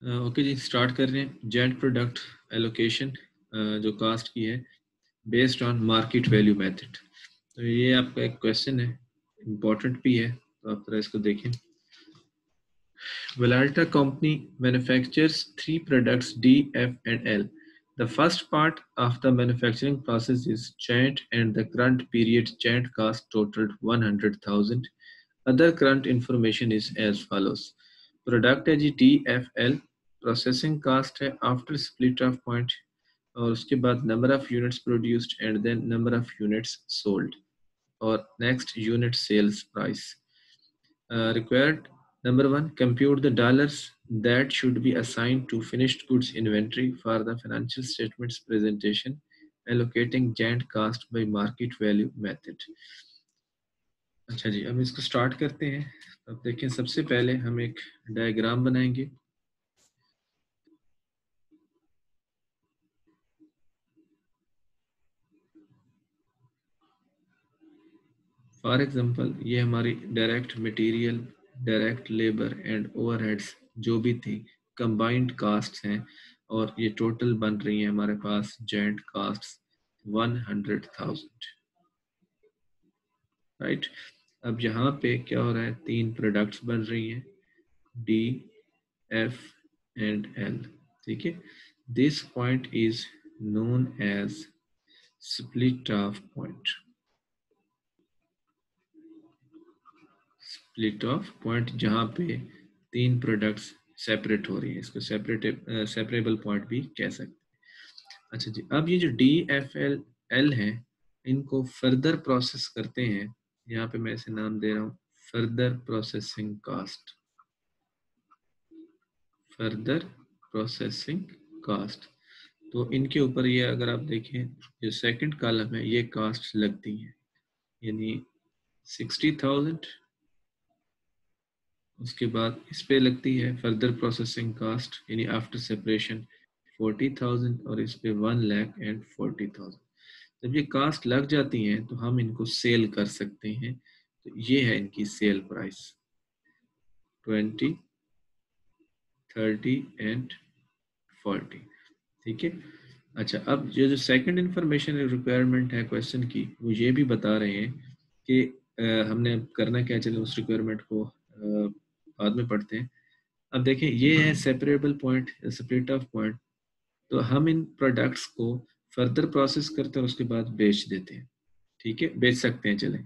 Okay जी, start कर रहे हैं। जेंट प्रोडक्ट एलोकेशन जो कास्ट की है based on market value method. तो ये आपका एक क्वेश्चन है, इम्पोर्टेंट भी है, तो आप थोड़ा इसको देखें। Velalta company manufactures three products D, F, and L. The first part of the manufacturing process is chant, and the current period chant cost totaled 100,000. Other current information is as follows. Product है जी DFL, processing cost है after split off point, और उसके बाद number of units produced and then number of units sold, और next unit sales price. Required number one, compute the dollars that should be assigned to finished goods inventory for the financial statements presentation, allocating joint cost by market value method. अच्छा जी, अब इसको start करते हैं। अब देखें, सबसे पहले हम एक डायग्राम बनाएंगे। फॉर एग्जांपल, ये हमारी direct material, direct labour and overheads जो भी थी कंबाइंड कास्ट्स हैं, और ये टोटल बन रही है हमारे पास जॉइंट कास्ट्स 100,000, राइट। अब यहाँ पे क्या हो रहा है, तीन प्रोडक्ट्स बन रही हैं डी, एफ एंड एल, ठीक है। This point is known as split off point. Split off point जहाँ पे तीन प्रोडक्ट्स सेपरेट हो रही है, इसको सेपरेबल पॉइंट भी कह सकते हैं। अच्छा जी, अब ये जो डी, एफ, एल, एल है, इनको फर्दर प्रोसेस करते हैं। यहाँ पे मैं इसे नाम दे रहा हूँ further processing cost. Further processing cost, तो इनके ऊपर ये अगर आप देखें, जो सेकंड कॉलम है ये कास्ट लगती है, यानी 60,000। उसके बाद इस पे लगती है फर्दर प्रोसेसिंग कास्ट यानी आफ्टर सेपरेशन 40,000, और इस पे 1,40,000। जब ये कास्ट लग जाती हैं तो हम इनको सेल कर सकते हैं। तो ये है इनकी सेल प्राइस 20, 30 एंड 40, ठीक है। अच्छा, अब जो सेकंड इंफॉर्मेशन रिक्वायरमेंट है क्वेश्चन की, वो ये भी बता रहे हैं कि हमने करना क्या, चले उस रिक्वायरमेंट को बाद में पढ़ते हैं। अब देखें, ये है separable point, split off point. तो हम इन प्रोडक्ट्स को फर्दर प्रोसेस करते हैं और उसके बाद बेच देते हैं, ठीक है, बेच सकते हैं। चलें,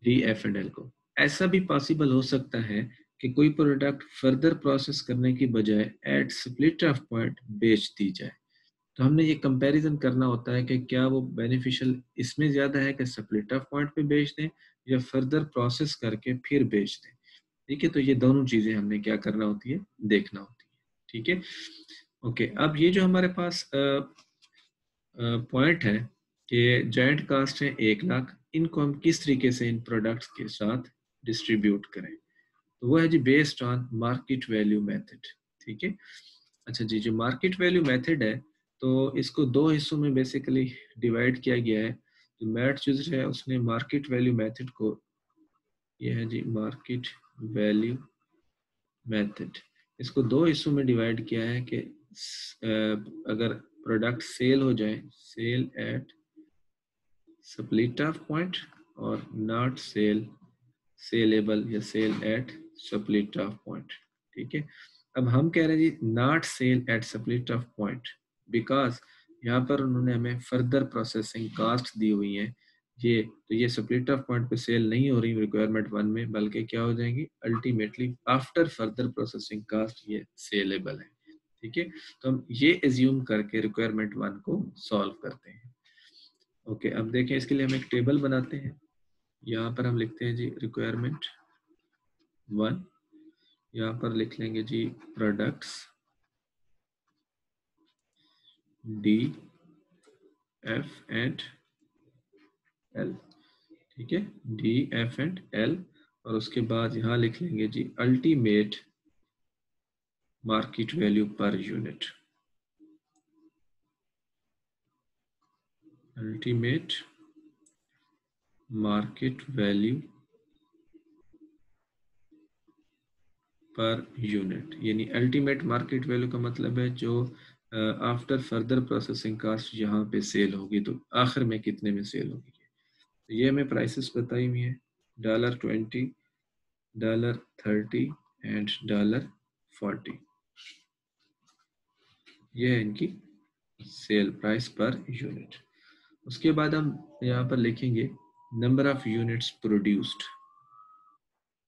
डी, एफ एंड एल को। ऐसा भी पॉसिबल हो सकता है कि कोई प्रोडक्ट फर्दर प्रोसेस करने की बजाय एट स्प्लिट ऑफ पॉइंट बेच दी जाए। तो हमने ये कंपैरिजन करना होता है कि क्या वो बेनिफिशियल इसमें ज़्यादा है कि स्प्लिट ऑफ पॉइंट पे बेच दें या फर्दर प्रोसेस करके फिर बेच दें, ठीक है। तो ये दोनों चीज़ें हमने क्या करना होती है, देखना होती है, ठीक है। ओके, अब ये जो हमारे पास पॉइंट है कि जॉइंट कास्ट है 1,00,000, इनको हम किस तरीके से इन प्रोडक्ट्स के साथ डिस्ट्रीब्यूट करें, तो वो है जी based on market value method, ठीक है। अच्छा जी, जो मार्केट वैल्यू मेथड है, तो इसको दो हिस्सों में बेसिकली डिवाइड किया गया है। जो मैट यूजर है उसने मार्केट वैल्यू मेथड को, ये है जी मार्केट वैल्यू मेथड, इसको दो हिस्सों में डिवाइड किया है कि अगर प्रोडक्ट सेल हो जाए, sale at split off point, और नॉट सेलेबल या sale at split off point, ठीक है। अब हम कह रहे हैं जी not sale at split off point, because यहाँ पर उन्होंने हमें फर्दर प्रोसेसिंग कास्ट दी हुई है। ये तो ये स्प्लिट ऑफ पॉइंट पे सेल नहीं हो रही रिक्वायरमेंट 1 में, बल्कि क्या हो जाएंगी ultimately after further processing cost ये सेलेबल है, ठीक है। तो हम ये एज्यूम करके रिक्वायरमेंट 1 को सॉल्व करते हैं। ओके, अब देखें, इसके लिए हम एक टेबल बनाते हैं। यहाँ पर हम लिखते हैं जी रिक्वायरमेंट 1, यहाँ पर लिख लेंगे जी products D, F and L, ठीक है, डी, एफ एंड एल। और उसके बाद यहाँ लिख लेंगे जी ultimate market value per unit, ultimate market value per unit, यानी अल्टीमेट मार्केट वैल्यू का मतलब है जो आफ्टर फर्दर प्रोसेसिंग कास्ट यहाँ पे सेल होगी, तो आखिर में कितने में सेल होगी। तो ये हमें प्राइसेस बताई हुई है, $20, $30 एंड $40। ये है इनकी सेल प्राइस पर यूनिट। उसके बाद हम यहाँ पर लिखेंगे number of units produced,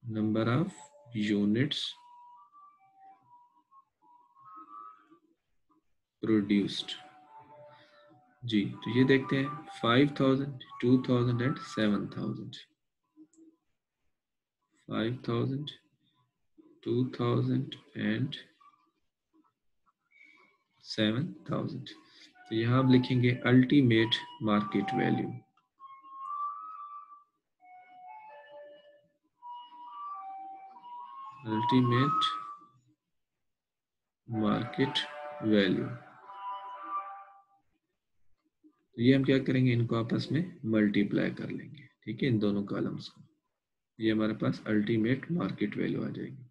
number of units produced जी। तो ये देखते हैं 5000, 2000 एंड 7000, 5000, 2000 एंड 7000। तो यहाँ आप लिखेंगे ultimate market value, ultimate market value. तो ये हम क्या करेंगे, इनको आपस में मल्टीप्लाई कर लेंगे, ठीक है, इन दोनों कॉलम्स को। ये हमारे पास अल्टीमेट मार्केट वैल्यू आ जाएगी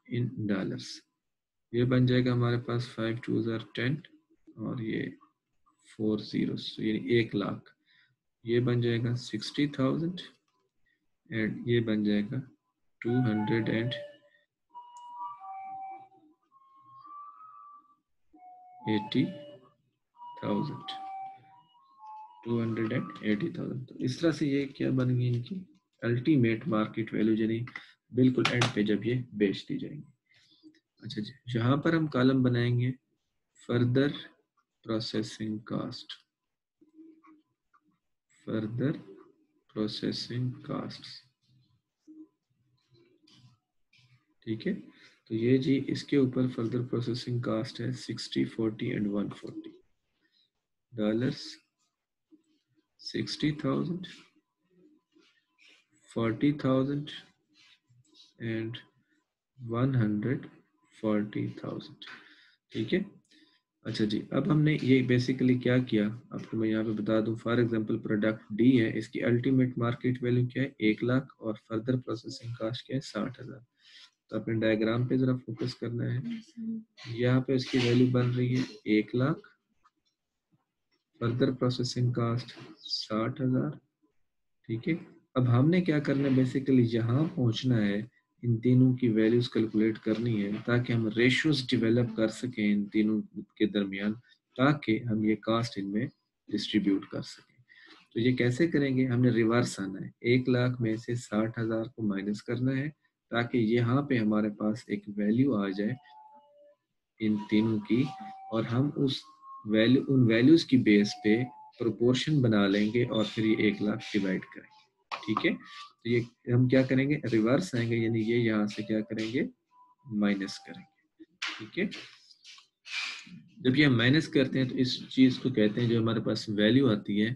इन डॉलर्स। ये बन जाएगा हमारे पास 5 2 10 और ये 4 zeros, यानी 1,00,000। ये बन जाएगा 60,000 एंड ये बन जाएगा 280,000, 280,000। तो इस तरह से ये क्या बन गई इनकी अल्टीमेट मार्केट वैल्यू, यानी बिल्कुल एंड पे जब ये बेच दी जाएंगी। अच्छा जी, यहाँ पर हम कॉलम बनाएंगे further processing cost, further processing cost, ठीक है। तो ये जी इसके ऊपर फर्दर प्रोसेसिंग कास्ट है 60, 40 एंड 140 डॉलर्स, 60,000, 40,000 एंड 140,000, ठीक है। अच्छा जी, अब हमने ये बेसिकली क्या किया आपको मैं यहाँ पे बता दूं। फॉर एग्जांपल प्रोडक्ट डी है, इसकी अल्टीमेट मार्केट वैल्यू क्या है 1,00,000 और फर्दर प्रोसेसिंग कास्ट क्या है 60,000। तो अपने डायग्राम पे जरा फोकस करना है। यहाँ पे इसकी वैल्यू बन रही है 1,00,000, फर्दर प्रोसेसिंग कास्ट 60,000, ठीक है। अब हमने क्या करना है, बेसिकली यहाँ पहुँचना है, इन तीनों की वैल्यूज कैलकुलेट करनी है ताकि हम रेशियोज डेवलप कर सकें इन तीनों के दरमियान, ताकि हम ये कास्ट इनमें डिस्ट्रीब्यूट कर सकें। तो ये कैसे करेंगे, हमने रिवर्स आना है, 1,00,000 में से 60,000 को माइनस करना है ताकि यहाँ पे हमारे पास एक वैल्यू आ जाए इन तीनों की, और हम उस वैल्यू उन वैल्यूज की बेस पे प्रोपोर्शन बना लेंगे और फिर ये 1,00,000 डिवाइड करेंगे, ठीक है। तो ये हम क्या करेंगे, रिवर्स आएंगे, यानी ये यहाँ से क्या करेंगे, माइनस करेंगे, ठीक है। जब ये हम माइनस करते हैं तो इस चीज को कहते हैं, जो हमारे पास वैल्यू आती है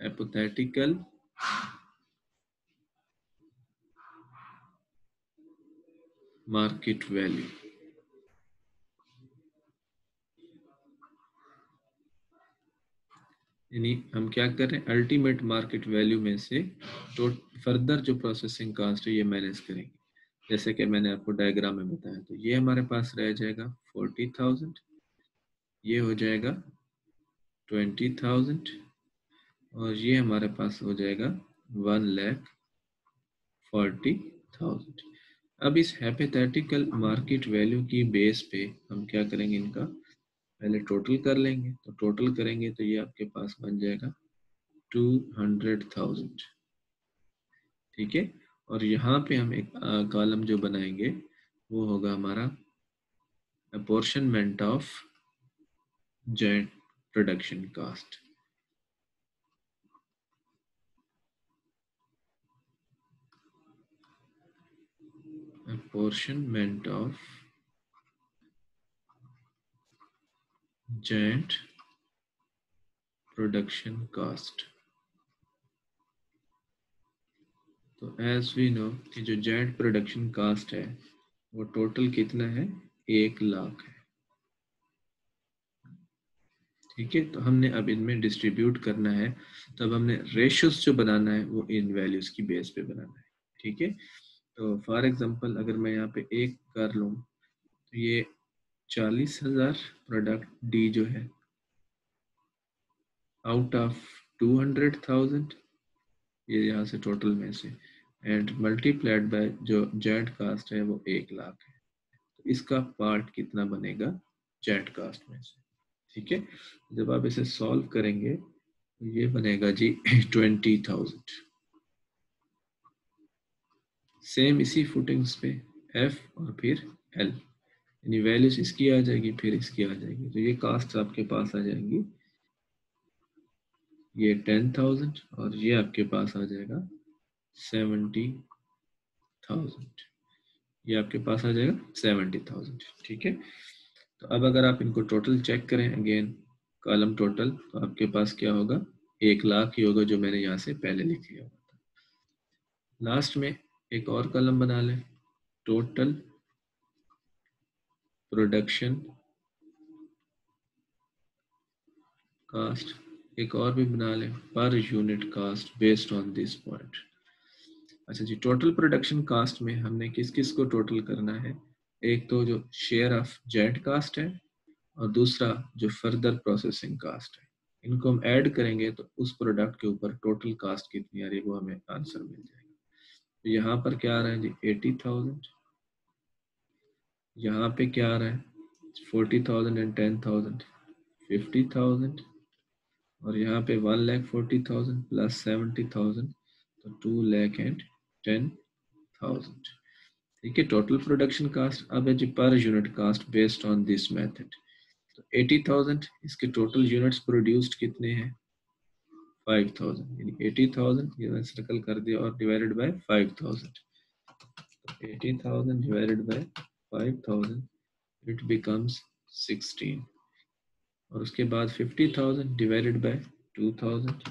हाइपोथेटिकल मार्केट वैल्यू। यानी हम क्या कर रहे हैं, अल्टीमेट मार्केट वैल्यू में से तो फर्दर जो प्रोसेसिंग कास्ट है ये माइनस करेंगे, जैसे कि मैंने आपको डायग्राम में बताया। तो ये हमारे पास रह जाएगा 40,000, ये हो जाएगा 20,000 और ये हमारे पास हो जाएगा 1,40,000। अब इस हाइपोथेटिकल मार्केट वैल्यू की बेस पे हम क्या करेंगे, इनका पहले टोटल कर लेंगे। तो टोटल करेंगे तो ये आपके पास बन जाएगा 200,000, ठीक है। और यहाँ पे हम एक कॉलम जो बनाएंगे वो होगा हमारा apportionment of joint production cost, apportionment of joint production cost. तो एज वी नो कि जो जॉइंट प्रोडक्शन कास्ट है वो टोटल कितना है, 1,00,000 है, ठीक है। तो हमने अब इनमें डिस्ट्रीब्यूट करना है, तो अब हमने रेशियोज जो बनाना है वो इन वैल्यूज की बेस पे बनाना है, ठीक है। तो फॉर एग्जांपल अगर मैं यहाँ पे एक कर लूँ तो ये 40,000 प्रोडक्ट डी जो है आउट ऑफ 200,000, ये यहाँ से टोटल में से, एंड मल्टीप्लाइड बाय जो जेड कास्ट है वो 1 लाख है, तो इसका पार्ट कितना बनेगा जेड कास्ट में से। ठीक है, जब आप इसे सॉल्व करेंगे तो ये बनेगा जी 20,000। सेम इसी फुटिंग्स पे एफ और फिर एल, यानी वैल्यूज इसकी आ जाएगी फिर इसकी आ जाएगी, तो ये कास्ट आपके पास आ जाएंगी, ये 10,000 और ये आपके पास आ जाएगा 70,000, ये आपके पास आ जाएगा 70,000। ठीक है, तो अब अगर आप इनको टोटल चेक करें अगेन कॉलम टोटल, तो आपके पास क्या होगा 1 लाख ही होगा जो मैंने यहाँ से पहले लिख लिया था। लास्ट में एक और कॉलम बना लें, टोटल प्रोडक्शन कास्ट, एक और भी बना लें पर unit cost based on this point. अच्छा जी, टोटल प्रोडक्शन कास्ट में हमने किस किस को टोटल करना है, एक तो जो शेयर ऑफ जेड कास्ट है और दूसरा जो फर्दर प्रोसेसिंग कास्ट है, इनको हम ऐड करेंगे तो उस प्रोडक्ट के ऊपर टोटल कास्ट कितनी आ रही है वो हमें आंसर मिल जाएगा। तो यहाँ पर क्या आ रहा है जी 80,000, यहाँ पे क्या आ रहा है 40,000 एंड 10,000 50,000, और यहाँ पे 1,40,000 प्लस 70,000 तो 2,10,000। ठीक है, टोटल प्रोडक्शन कास्ट अब है जी per unit cost based on this method. तो 80,000 इसके टोटल यूनिट्स प्रोड्यूस्ड कितने हैं 5,000, यानी 80,000 ये मैंने सर्कल कर दिया और divided by 5,000, 80,000 divided by 5,000 it becomes 16, और उसके बाद 50,000 divided by 2,000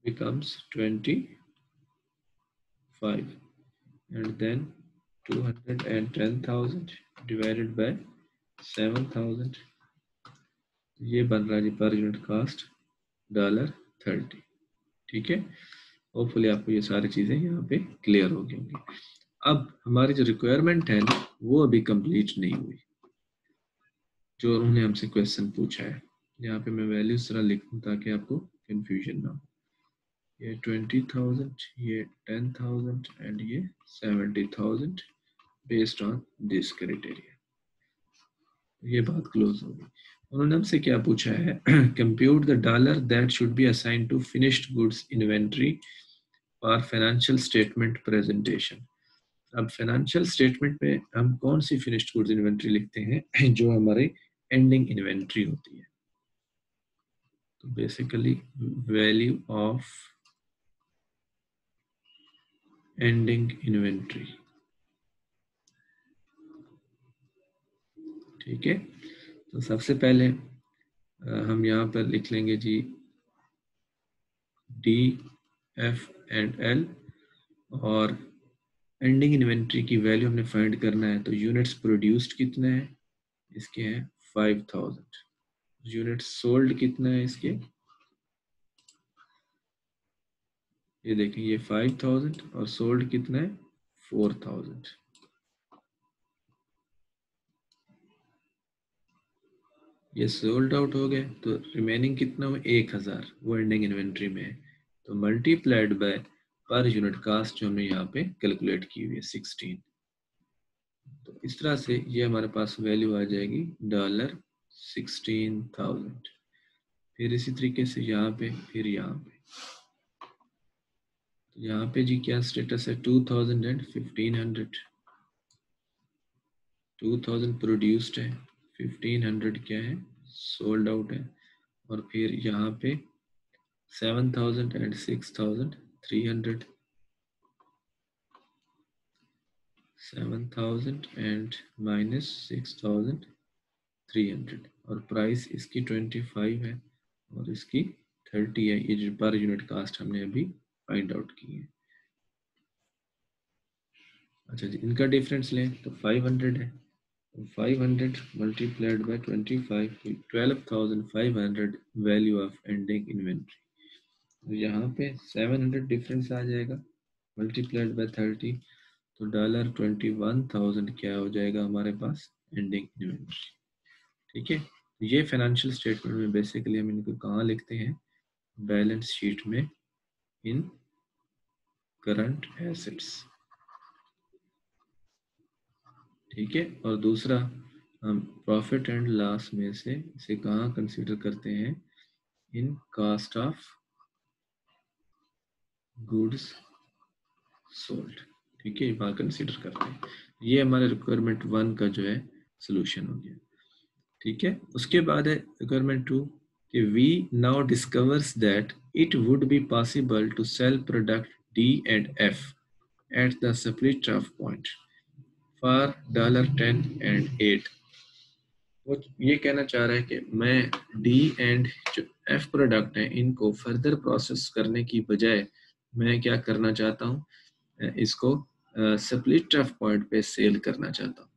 becomes 25, and then 210,000 divided by 7,000, ये बन रहा है जी पर यूनिट कास्ट $30। ठीक है, होपफुली आपको ये सारी चीजें यहाँ पे क्लियर हो गई होंगी। अब हमारी जो रिक्वायरमेंट है ना वो अभी कंप्लीट नहीं हुई, जो उन्होंने हमसे क्वेश्चन पूछा है। यहाँ पे मैं वैल्यूज जरा लिखूं ताकि आपको कंफ्यूजन ना हो। ये 20,000, ये 10,000 एंड ये 70,000 बेस्ड ऑन दिस क्राइटेरिया। ये बात क्लोज होगी। उन्होंने हमसे क्या पूछा है, compute the dollar that should be assign to finished goods inventory for financial statement presentation. अब फाइनेंशियल स्टेटमेंट में हम कौन सी फिनिश्ड गुड्स इन्वेंट्री लिखते हैं जो हमारे एंडिंग इन्वेंट्री होती है, तो basically value of ending inventory. ठीक है, तो सबसे पहले हम यहाँ पर लिख लेंगे G D F and L, और एंडिंग इन्वेंट्री की वैल्यू हमने फाइंड करना है, तो यूनिट्स प्रोड्यूस्ड कितने हैं इसके हैं 5,000, यूनिट्स सोल्ड कितना है इसके, ये देखें ये 5,000 और सोल्ड कितना है 4,000। ये सोल्ड आउट हो गए तो रिमेनिंग कितना हुआ 1,000, वो एंडिंग इन्वेंट्री में है, तो multiplied by per unit cost जो हमने यहाँ पे कैलकुलेट की हुई है 16। तो इस तरह से ये हमारे पास वैल्यू आ जाएगी $16,000। फिर इसी तरीके से यहाँ पे फिर यहाँ पे, तो यहाँ पे जी क्या स्टेटस है 2,000 एंड 1,500, 2,000 प्रोड्यूस्ड है, 1,500 क्या है सोल्ड आउट है, और फिर यहाँ पे 7,000 एंड 6,300, 7,000 एंड माइनस 6,300, और प्राइस इसकी 25 है और इसकी 30 है, ये पर यूनिट कास्ट हमने अभी फाइंड आउट की है। अच्छा जी, इनका डिफरेंस लें तो 500 है, 500 multiplied by 25 12,500 value of ending inventory. तो यहाँ पे 700 डिफरेंस आ जाएगा मल्टीप्लाइड बाय 30, तो $21,000 क्या हो जाएगा हमारे पास एंडिंग इन्वेंट्री। ठीक है, ये फाइनेंशियल स्टेटमेंट में बेसिकली हम इनको कहाँ लिखते हैं, बैलेंस शीट में इन करंट एसेट्स। ठीक है, और दूसरा हम प्रॉफिट एंड लॉस में से इसे कहाँ कंसीडर करते हैं, in cost of goods sold. ठीक है, वहाँ कंसीडर करते हैं। ये हमारे रिक्वायरमेंट 1 का जो है सोल्यूशन हो गया। ठीक है, उसके बाद है रिक्वायरमेंट 2 कि we now discovers that it would be possible to sell product D and F at the split off point for $10 and 8। वो ये कहना चाह रहा है कि मैं डी एंड जो एफ प्रोडक्ट है इनको फर्दर प्रोसेस करने की बजाय मैं क्या करना चाहता हूँ, इसको स्प्लिट ऑफ पॉइंट पे सेल करना चाहता हूँ,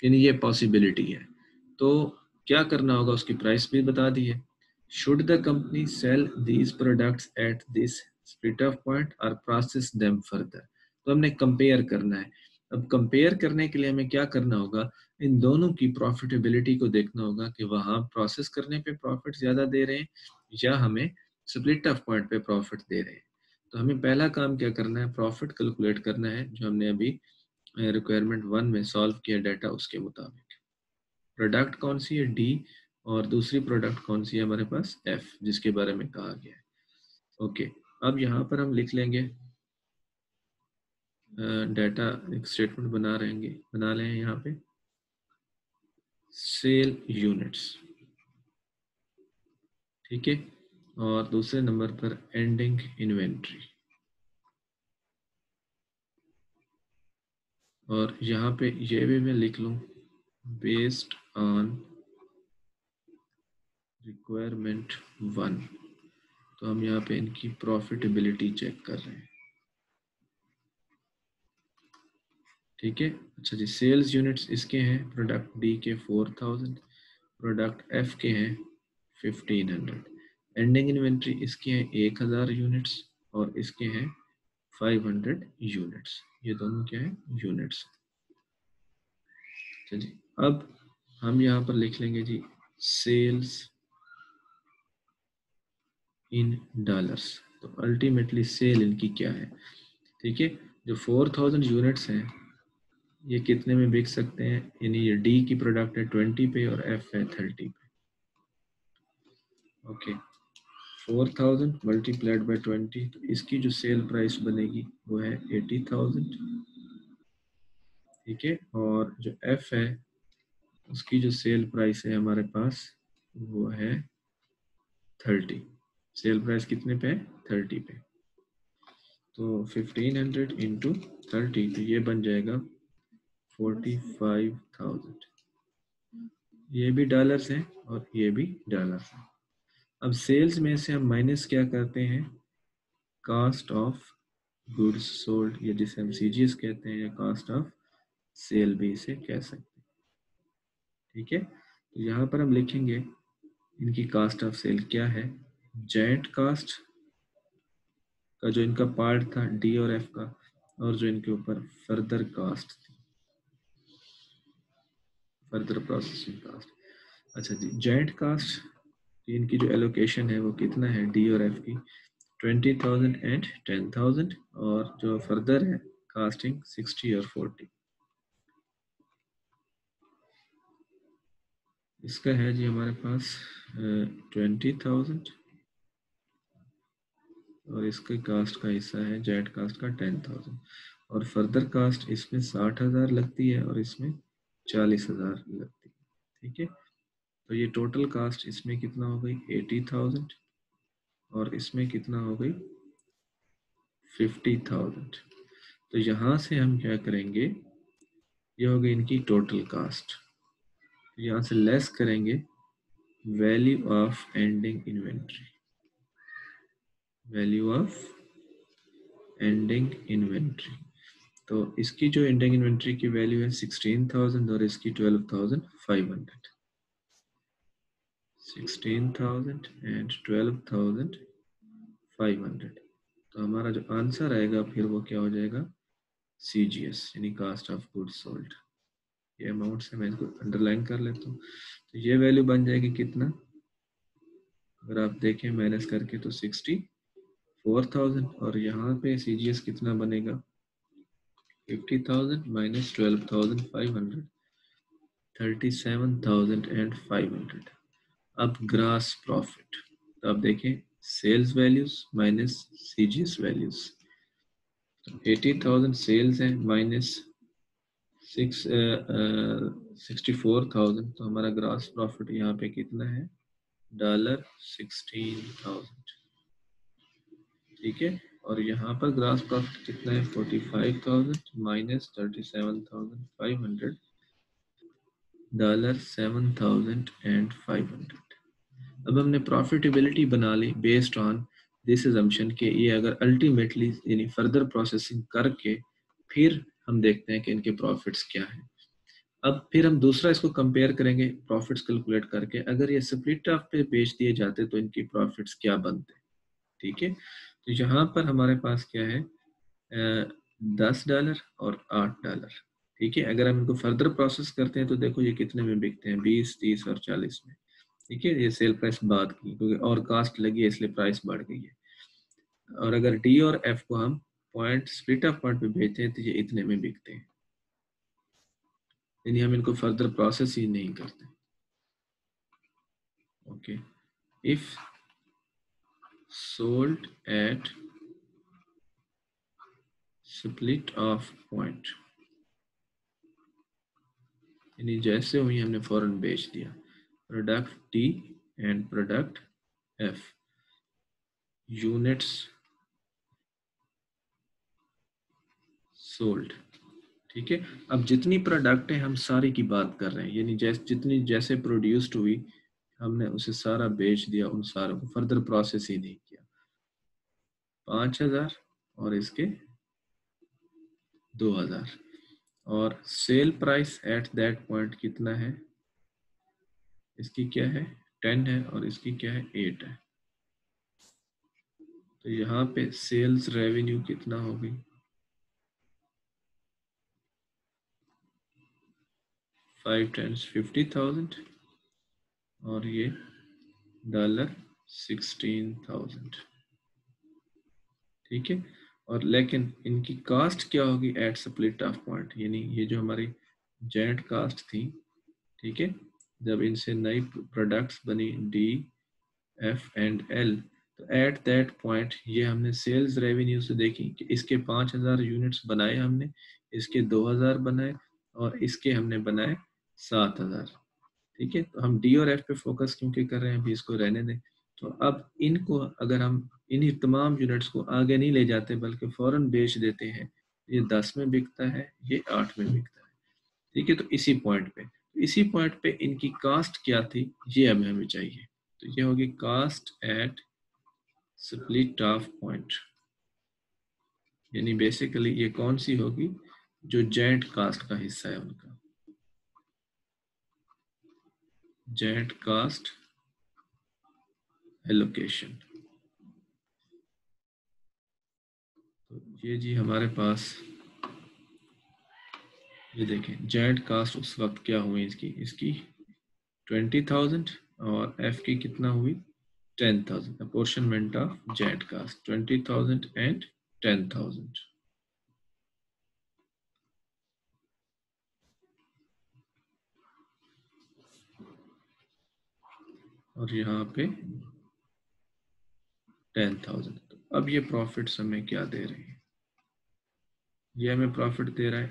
यानी ये पॉसिबिलिटी है। तो क्या करना होगा, उसकी प्राइस भी बता दी है। Should the company sell these products at this split off point और प्रोसेस देम फर्दर। तो हमने कंपेयर करना है। अब कंपेयर करने के लिए हमें क्या करना होगा, इन दोनों की प्रॉफिटेबिलिटी को देखना होगा कि वहाँ प्रोसेस करने पे प्रॉफिट ज़्यादा दे रहे हैं या हमें स्प्लिट ऑफ पॉइंट पे प्रॉफिट दे रहे हैं। तो हमें पहला काम क्या करना है, प्रॉफिट कैलकुलेट करना है, जो हमने अभी रिक्वायरमेंट 1 में सॉल्व किया डाटा उसके मुताबिक। प्रोडक्ट कौन सी है, डी, और दूसरी प्रोडक्ट कौन सी है हमारे पास, एफ, जिसके बारे में कहा गया है। ओके, अब यहाँ पर हम लिख लेंगे डाटा, एक स्टेटमेंट बना लें यहाँ पे, सेल यूनिट्स। ठीक है, और दूसरे नंबर पर एंडिंग इन्वेंट्री, और यहाँ पे ये भी मैं लिख लूँ बेस्ड ऑन रिक्वायरमेंट 1। तो हम यहाँ पे इनकी प्रॉफिटेबिलिटी चेक कर रहे हैं। ठीक है, अच्छा जी, सेल्स यूनिट्स इसके हैं प्रोडक्ट डी के 4000, प्रोडक्ट एफ के हैं 1500, एंडिंग इन्वेंट्री इसके हैं 1000 यूनिट्स और इसके हैं 500 यूनिट्स। ये दोनों क्या है, यूनिट्स। अच्छा जी, अब हम यहाँ पर लिख लेंगे जी सेल्स इन डॉलर्स। तो अल्टीमेटली सेल इनकी क्या है। ठीक है, जो 4000 यूनिट्स हैं ये कितने में बिक सकते हैं, यानी ये डी की प्रोडक्ट है 20 पे और एफ है 30 पे। ओके, 4000 मल्टीप्लाइड बाय 20, तो इसकी जो सेल प्राइस बनेगी वो है 80,000। ठीक है, और जो एफ है उसकी जो सेल प्राइस है हमारे पास वो है 30। सेल प्राइस कितने पे है, 30 पे। तो 1500 इंटू 30, तो ये बन जाएगा 45,000। ये भी डॉलर्स हैं और ये भी डॉलर्स हैं। अब सेल्स में से हम माइनस क्या करते हैं, कास्ट ऑफ गुड्स सोल्ड, या जिसे हम सीजीएस कहते हैं, या कास्ट ऑफ सेल भी इसे कह सकते हैं। ठीक है, तो यहाँ पर हम लिखेंगे इनकी कास्ट ऑफ सेल क्या है, जेंट कास्ट का जो इनका पार्ट था डी और एफ का, और जो इनके ऊपर फर्दर कास्ट थी, फर्दर प्रोसेसिंग कास्ट। अच्छा जी, जेंट कास्ट इनकी जो एलोकेशन है वो कितना है डी और एफ की, 20,000 एंड 10,000, और जो फर्दर है कास्टिंग 60 और 40। इसका है जी हमारे पास 20,000, और इसके कास्ट का हिस्सा है जेड कास्ट का 10,000, और फर्दर कास्ट इसमें 60,000 लगती है और इसमें 40,000 लगती है। ठीक है, तो ये टोटल कास्ट इसमें कितना हो गई 80,000, और इसमें कितना हो गई 50,000। तो यहाँ से हम क्या करेंगे, ये हो गई इनकी टोटल कास्ट, यहाँ से लेस करेंगे value of ending inventory, value of ending inventory. तो इसकी जो एंडिंग इन्वेंट्री की वैल्यू है 16,000 और इसकी 12,500। 16,000 and 12,500 500। तो हमारा जो आंसर आएगा फिर वो क्या हो जाएगा, CGS यानी कास्ट ऑफ गुड्स सोल्ड। ये अमाउंट से मैं इसको अंडरलाइन कर लेता हूँ। तो ये वैल्यू बन जाएगी कितना, अगर आप देखें माइनस करके तो 64,000, और यहाँ पे CGS कितना बनेगा, 50,000 माइनस 12,500, 37,500। अब ग्रास प्रॉफिट, तो आप देखें sales values minus CGS values. 80,000 sales है माइनस 64,000, तो हमारा ग्रास प्रॉफिट यहाँ पे कितना है, $16,000। ठीक है, और यहाँ पर ग्रास प्रॉफिट कितना है, 45,000 माइनस 37,500, $7,500। अब हमने प्रॉफिटेबिलिटी बना ली बेस्ड ऑन दिस अजम्पशन के ये अगर अल्टीमेटली यानी फर्दर प्रोसेसिंग करके फिर हम देखते हैं कि इनके प्रॉफिट्स क्या हैं। अब फिर हम दूसरा इसको कंपेयर करेंगे प्रॉफिट्स कैलकुलेट करके, अगर ये स्प्लिट ऑफ पे बेच दिए जाते तो इनकी प्रॉफिट्स क्या बनते। ठीक है, तो यहाँ पर हमारे पास क्या है, $10 और $8। ठीक है, अगर हम इनको फर्दर प्रोसेस करते हैं तो देखो ये कितने में बिकते हैं, 20, 30 और 40 में। ठीक है, ये सेल प्राइस बाद की, क्योंकि और कास्ट लगी है इसलिए प्राइस बढ़ गई है। और अगर डी और एफ को हम पॉइंट स्प्लिट ऑफ पॉइंट पे भेजते हैं तो ये इतने में बिकते हैं, यानी हम इनको फर्दर प्रोसेस ही नहीं करते। Okay, if sold at split off point, यानी जैसे हुई हमने फौरन बेच दिया। Product T and product F, units sold. ठीक है, अब जितनी प्रोडक्ट है हम सारी की बात कर रहे हैं, यानी जितनी जैसे प्रोड्यूस्ड हुई हमने उसे सारा बेच दिया, उन सारों को फर्दर प्रोसेस ही नहीं किया। 5,000 और इसके 2,000, और sale price at that point कितना है, इसकी क्या है 10 है और इसकी क्या है 8 है। तो यहाँ पे सेल्स रेवेन्यू कितना होगी, 5 times 50,000 और ये $16,000। ठीक है, और लेकिन इनकी कास्ट क्या होगी एट स्प्लिट ऑफ पॉइंट, यानी ये जो हमारी जेंट कास्ट थी, ठीक है, जब इनसे नई प्रोडक्ट्स बनी डी एफ एंड एल, तो एट दैट पॉइंट ये हमने सेल्स रेवेन्यू से देखी कि इसके 5,000 यूनिट्स बनाए हमने, इसके 2,000 बनाए और इसके हमने बनाए 7,000। ठीक है, तो हम डी और एफ पे फोकस क्योंकि कर रहे हैं, अभी इसको रहने दें। तो अब इनको अगर हम इन्हीं तमाम यूनिट्स को आगे नहीं ले जाते बल्कि फौरन बेच देते हैं, ये 10 में बिकता है, ये 8 में बिकता है। ठीक है, तो इसी पॉइंट पे इनकी कास्ट क्या थी ये हमें चाहिए। तो ये होगी cost at split off point, यानी बेसिकली ये कौन सी होगी, जो जेंट कास्ट का हिस्सा है उनका, जेंट कास्ट एलोकेशन। तो ये जी हमारे पास, ये देखें जेंट कास्ट उस वक्त क्या हुई, इसकी 20,000 और एफ की कितना हुई 10,000। Apportionment of joint cost 20,000 and 10,000। और यहाँ पे 10,000। तो अब ये प्रॉफिट्स हमें क्या दे रहे हैं, ये हमें प्रॉफिट दे रहा है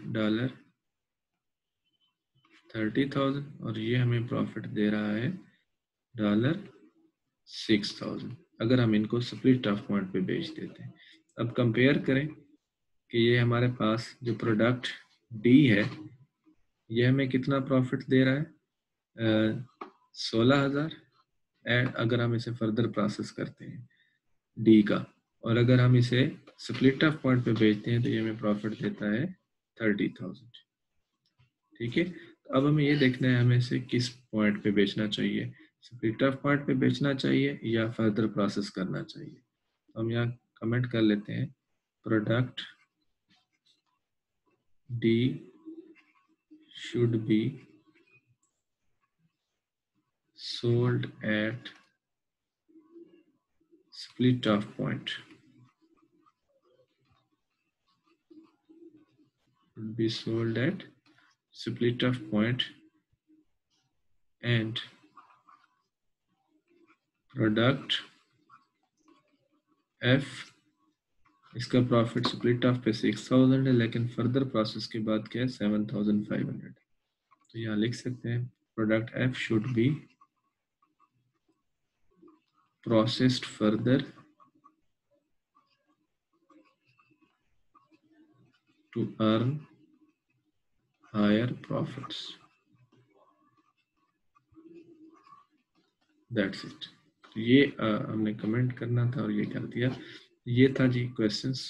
$30,000 और ये हमें प्रॉफिट दे रहा है $6,000, अगर हम इनको स्प्लिट ऑफ पॉइंट पे बेच देते हैं। अब कंपेयर करें कि ये हमारे पास जो प्रोडक्ट डी है ये हमें कितना प्रॉफिट दे रहा है, 16,000 एंड अगर हम इसे फर्दर प्रोसेस करते हैं डी का, और अगर हम इसे स्प्लिट ऑफ पॉइंट पे बेचते हैं तो ये हमें प्रॉफिट देता है 30,000। ठीक है, तो अब हमें ये देखना है हमें इसे किस पॉइंट पे बेचना चाहिए, स्प्लिट ऑफ पॉइंट पे बेचना चाहिए या फर्दर प्रोसेस करना चाहिए। हम यहाँ कमेंट कर लेते हैं product D should be sold at split off point, should be sold at split off point, and product F इसका प्रॉफिट स्प्लिट ऑफ पे 6000 है, लेकिन फर्दर प्रोसेस के बाद क्या है 7500। तो यहाँ लिख सकते हैं product F should be processed further to earn higher profits. That's it. ये हमने कमेंट करना था और ये कर दिया। ये था जी क्वेश्चंस,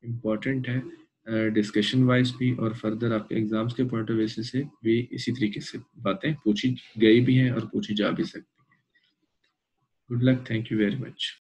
इम्पोर्टेंट है डिस्कशन वाइज भी और फर्दर आपके एग्जाम्स के पॉइंट ऑफ व्यू से भी इसी तरीके से बातें पूछी गई भी हैं और पूछी जा भी सकती हैं। Good luck, thank you very much.